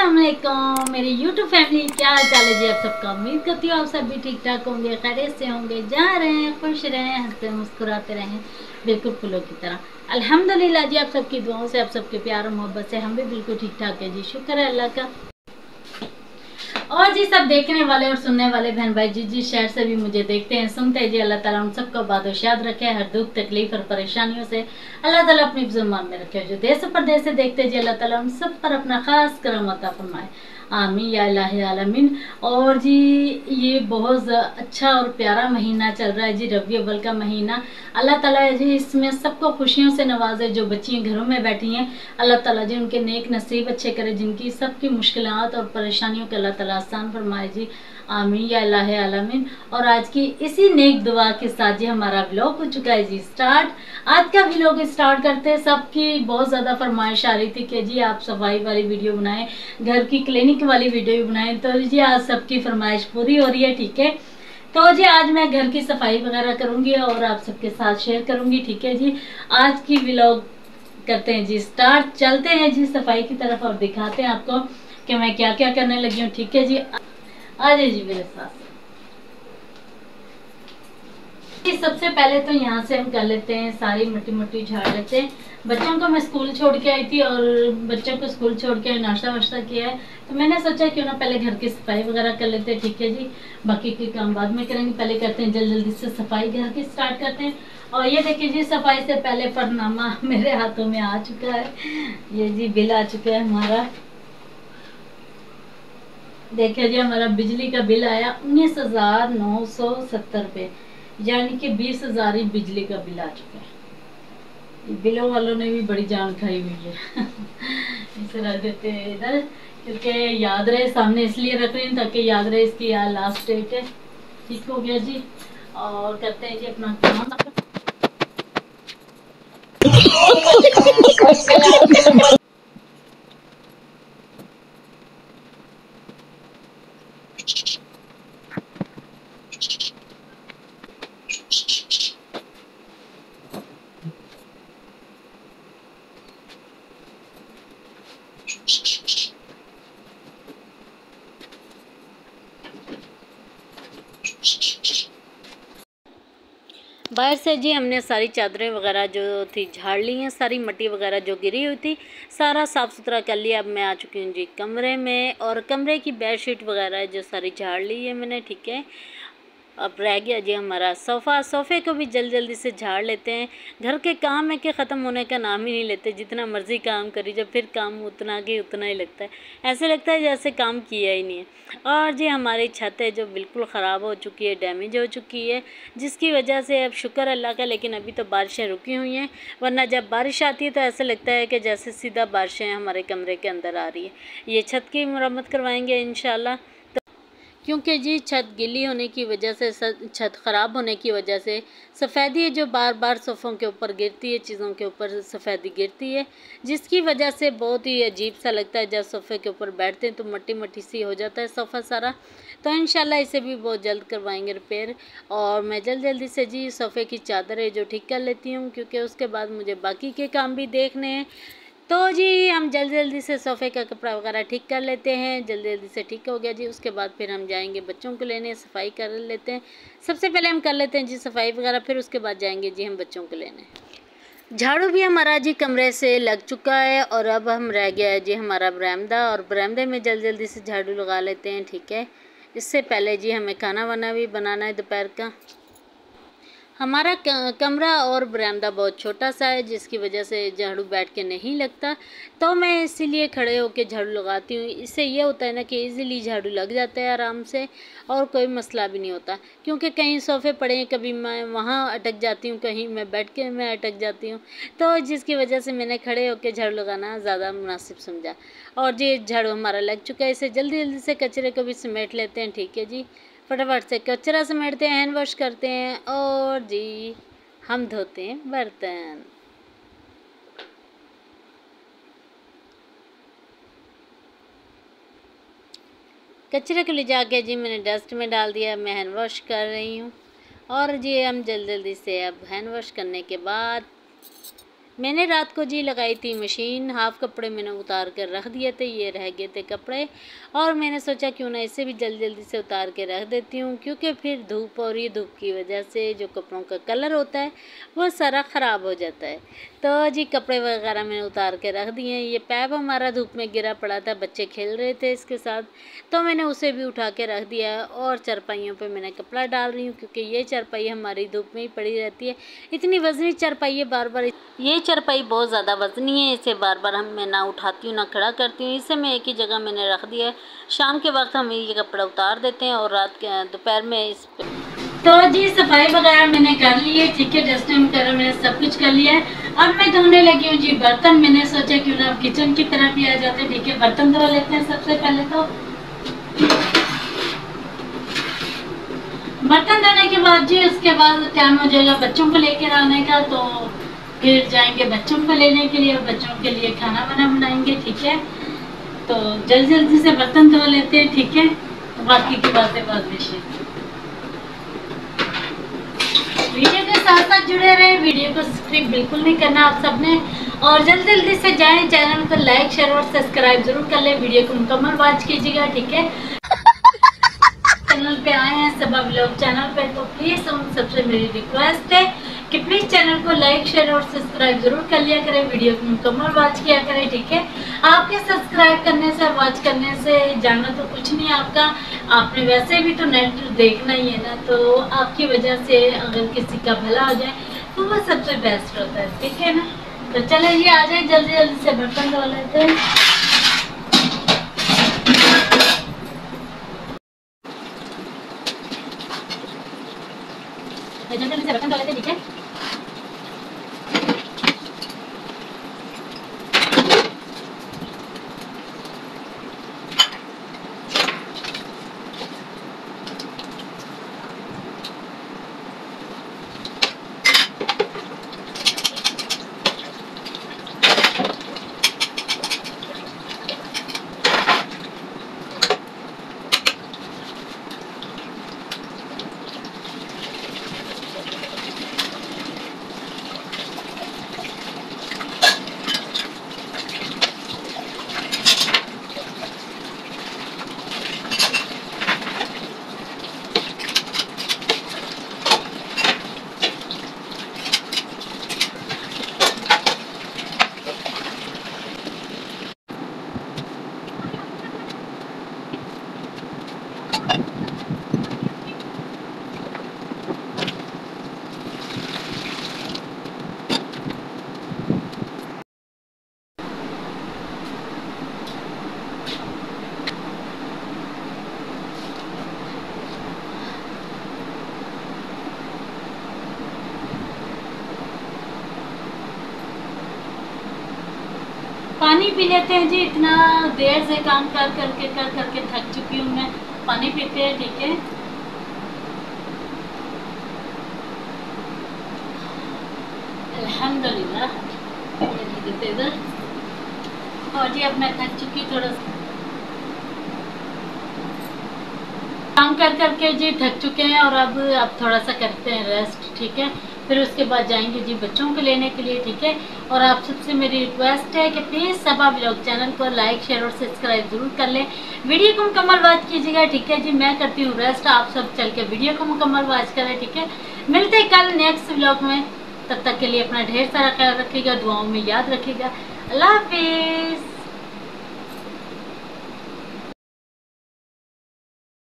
अस्सलाम वालेकुम मेरी यूट्यूब फैमिली, क्या हाल चाल है जी आप सबका। उम्मीद करती हूँ आप सब भी ठीक ठाक होंगे, खैरियत से होंगे, जहाँ रहें खुश रहें, हंसते मुस्कुराते रहें, बिल्कुल फूलों की तरह। अल्हम्दुलिल्लाह जी, आप सबकी दुआओं से, आप सबके प्यार और मोहब्बत से हम भी बिल्कुल ठीक ठाक है जी, शुक्र है अल्लाह का। और जी सब देखने वाले और सुनने वाले बहन भाई जिस शहर से भी मुझे देखते हैं सुनते हैं जी, अल्लाह ताला उन सबको बादशाद रखे, हर दुख तकलीफ और परेशानियों से अल्लाह ताला अपनी ज़ुबान में रखे। जो देश परदेश से देखते हैं जी, अल्लाह ताला उन सब पर अपना खास करम अता फरमाए, आमीन या इलाही आलमीन। और जी ये बहुत अच्छा और प्यारा महीना चल रहा है जी, रबी अव्वल का महीना। अल्लाह ताला जी इसमें सबको खुशियों से नवाजे। जो बच्चियाँ घरों में बैठी हैं, अल्लाह ताला जी उनके नेक नसीब अच्छे करे, जिनकी सबकी मुश्किलात और परेशानियों के अल्लाह ताला आसान फरमाए जी, आमीन या इलाही आलमीन। और आज की इसी नेक दुआ के साथ जी हमारा व्लॉग हो चुका है जी स्टार्ट। आज का व्लॉग स्टार्ट करते हैं। सबकी बहुत ज़्यादा फरमाइश आ रही थी कि जी आप सफाई वाली वीडियो बनाएं, घर की क्लिनिक वाली वीडियो बनाएं, तो जी आज सबकी फरमाइश पूरी हो रही है, ठीक है। तो जी आज मैं घर की सफाई वगैरह करूंगी और आप सबके साथ शेयर करूंगी, ठीक है जी। आज की व्लॉग करते हैं जी स्टार्ट, चलते हैं जी सफाई की तरफ और दिखाते हैं आपको कि मैं क्या क्या करने लगी हूँ, ठीक है जी। आ जाइए जी मेरे साथ। सबसे पहले तो यहाँ से हम कर लेते हैं, सारी मिट्टी मिट्टी झाड़ लेते हैं। बच्चों को मैं स्कूल छोड़ के आई थी और बच्चों को स्कूल छोड़ के नाश्ता वाश्ता किया है, तो मैंने सोचा क्यों ना पहले घर की सफाई वगैरह कर लेते हैं, ठीक है जी। बाकी के काम बाद में करेंगे, पहले करते हैं जल्दी जल्दी से सफाई घर की स्टार्ट करते हैं। और ये देखिए जी सफाई से पहले फरनामा मेरे हाथों में आ चुका है, ये जी बिल आ चुका है हमारा। देखिए जी हमारा बिजली का बिल आया 19,970 रुपये, यानी कि 20,000 ही बिजली का बिल आ चुका है। बिलों वालों ने भी बड़ी जान खाई हुई है इसे रख देते हैं इधर, क्योंकि याद रहे सामने, इसलिए रख रही हूँ ताकि याद रहे इसकी यार लास्ट डेट है। ठीक हो गया जी। और करते हैं जी अपना काम। बाहर से जी हमने सारी चादरें वगैरह जो थी झाड़ ली हैं, सारी मिट्टी वगैरह जो गिरी हुई थी सारा साफ़ सुथरा कर लिया। अब मैं आ चुकी हूँ जी कमरे में, और कमरे की बेडशीट वगैरह जो सारी झाड़ ली है मैंने, ठीक है। अब रह गया जी हमारा सोफ़ा। सोफ़े को भी जल्दी से झाड़ लेते हैं। घर के काम है कि ख़त्म होने का नाम ही नहीं लेते, जितना मर्ज़ी काम करी जब फिर काम उतना के उतना ही लगता है, ऐसे लगता है जैसे काम किया ही नहीं है। और जी हमारी छत है जो बिल्कुल ख़राब हो चुकी है, डैमेज हो चुकी है, जिसकी वजह से अब शुक्र अल्लाह का, लेकिन अभी तो बारिशें रुकी हुई हैं, वरना जब बारिश आती है तो ऐसा लगता है कि जैसे सीधा बारिशें हमारे कमरे के अंदर आ रही है। ये छत की मरम्मत करवाएंगे इंशाल्लाह, क्योंकि जी छत गीली होने की वजह से, छत ख़राब होने की वजह से सफ़ेदी जो बार बार सोफ़ों के ऊपर गिरती है, चीज़ों के ऊपर सफ़ेदी गिरती है, जिसकी वजह से बहुत ही अजीब सा लगता है। जब सोफ़े के ऊपर बैठते हैं तो मट्टी मट्टी सी हो जाता है सोफ़ा सारा। तो इंशाल्लाह इसे भी बहुत जल्द करवाएंगे रिपेयर। और मैं जल्दी से जी सोफ़े की चादर है जो ठीक कर लेती हूँ, क्योंकि उसके बाद मुझे बाकी के काम भी देखने हैं। तो जी हम जल्दी से सोफ़े का कपड़ा वगैरह ठीक कर लेते हैं। जल्दी से ठीक हो गया जी, उसके बाद फिर हम जाएंगे बच्चों को लेने, सफाई कर लेते हैं। सबसे पहले हम कर लेते हैं जी सफाई वगैरह, फिर उसके बाद जाएंगे जी हम बच्चों को लेने। झाड़ू भी हमारा जी कमरे से लग चुका है, और अब हम रह गया है जी हमारा बरामदा, और बरामदे में जल्दी से झाड़ू लगा लेते हैं, ठीक है। इससे पहले जी हमें खाना वाना भी बनाना है दोपहर का। हमारा कमरा और बरामदा बहुत छोटा सा है, जिसकी वजह से झाड़ू बैठ के नहीं लगता, तो मैं इसीलिए खड़े होकर झाड़ू लगाती हूँ। इससे ये होता है ना कि इजीली झाड़ू लग जाता है आराम से, और कोई मसला भी नहीं होता। क्योंकि कहीं सोफ़े पड़े हैं, कभी मैं वहाँ अटक जाती हूँ, कहीं मैं बैठ के मैं अटक जाती हूँ, तो जिसकी वजह से मैंने खड़े होकर झाड़ू लगाना ज़्यादा मुनासिब समझा। और जी झाड़ू हमारा लग चुका है, इसे जल्दी से कचरे को भी समेट लेते हैं, ठीक है जी। फटाफट से कचरा समेटते हैं, हैंड वॉश करते हैं, और जी हम धोते हैं बर्तन। कचरे को ले जाके जी मैंने डस्ट में डाल दिया, मैं हैंड वॉश कर रही हूँ। और जी हम जल्दी से अब हैंड वॉश करने के बाद मैंने रात को जी लगाई थी मशीन, हाफ कपड़े मैंने उतार कर रख दिए थे, ये रह गए थे कपड़े, और मैंने सोचा क्यों ना इसे भी जल्दी जल्दी से उतार के रख देती हूँ, क्योंकि फिर धूप हो रही है, धूप की वजह से जो कपड़ों का कलर होता है वो सारा ख़राब हो जाता है। तो जी कपड़े वगैरह मैंने उतार के रख दिए हैं। ये पैप हमारा धूप में गिरा पड़ा था, बच्चे खेल रहे थे इसके साथ, तो मैंने उसे भी उठा के रख दिया है। और चारपाइयों पे मैंने कपड़ा डाल रही हूँ, क्योंकि ये चारपाई हमारी धूप में ही पड़ी रहती है। इतनी वजनी चारपाई है, बार बार ये चारपाई बहुत ज़्यादा वजनी है, इसे बार बार मैं ना उठाती हूँ ना खड़ा करती हूँ। इसे मैं एक ही जगह मैंने रख दिया है। शाम के वक्त हम ये कपड़ा उतार देते हैं और रात के दोपहर में इस तो जी सफाई वगैरह मैंने कर ली है, ठीक है, डस्टिंग वगैरह मैंने सब कुछ कर लिया है। अब मैं धोने लगी हूँ जी बर्तन। मैंने सोचा क्यों ना अब किचन की तरफ भी आ जाते हैं, ठीक है। बर्तन धो लेते हैं सबसे पहले। तो बर्तन धोने के बाद जी उसके बाद टाइम हो जाएगा बच्चों को लेकर आने का, तो फिर जाएंगे बच्चों को लेने के लिए, बच्चों के लिए खाना वाना बनाएंगे, ठीक है। तो जल्दी जल्दी से बर्तन धो लेते हैं, ठीक है। बाकी की बातें बाद में शेयर। वीडियो के साथ साथ जुड़े रहे, वीडियो को स्किप बिल्कुल नहीं करना आप सबने, और जल्दी जल्दी से जाएं, चैनल को लाइक शेयर और सब्सक्राइब जरूर कर लें, वीडियो को मुकम्मल वॉच कीजिएगा, ठीक है। चैनल पे आए हैं सबा व्लॉग चैनल पे, तो प्लीज़ उन सबसे मेरी रिक्वेस्ट है कि प्लीज़ चैनल को लाइक शेयर और सब्सक्राइब जरूर कर लिया करें, वीडियो को मुकम्मल वॉच किया करें, ठीक है। आपके सब्सक्राइब करने से, वॉच करने से जाना तो कुछ नहीं आपका, आपने वैसे भी तो नेट देखना ही है ना, तो आपकी वजह से अगर किसी का भला हो जाए तो वो सबसे बेस्ट होता है, ठीक है ना। तो चले जी आ जाए, जल्दी जल्दी से बर्तन धो लेते हैं। जल्दी से बर्तन धो लेते, ठीक है। पानी पी लेते हैं जी, इतना देर से काम कर करके थक चुकी हूँ मैं। पानी पीते हैं, ठीक है। अल्हम्दुलिल्लाह। इधर और जी अब मैं थक चुकी, थोड़ा काम कर करके जी थक चुके हैं, और अब थोड़ा सा करते हैं रेस्ट, ठीक है। फिर उसके बाद जाएंगे जी बच्चों को लेने के लिए, ठीक है। और आप सबसे मेरी रिक्वेस्ट है कि प्लीज़ सबा व्लॉग चैनल को लाइक शेयर और सब्सक्राइब जरूर कर लें, वीडियो को मुकम्मल वॉच कीजिएगा, ठीक है जी। मैं करती हूँ रेस्ट, आप सब चल के वीडियो को मुकम्मल वॉच करें, ठीक है। मिलते हैं कल नेक्स्ट व्लॉग में, तब तक के लिए अपना ढेर सारा ख्याल रखिएगा, दुआओं में याद रखिएगा। अल्लाह हाफिज़।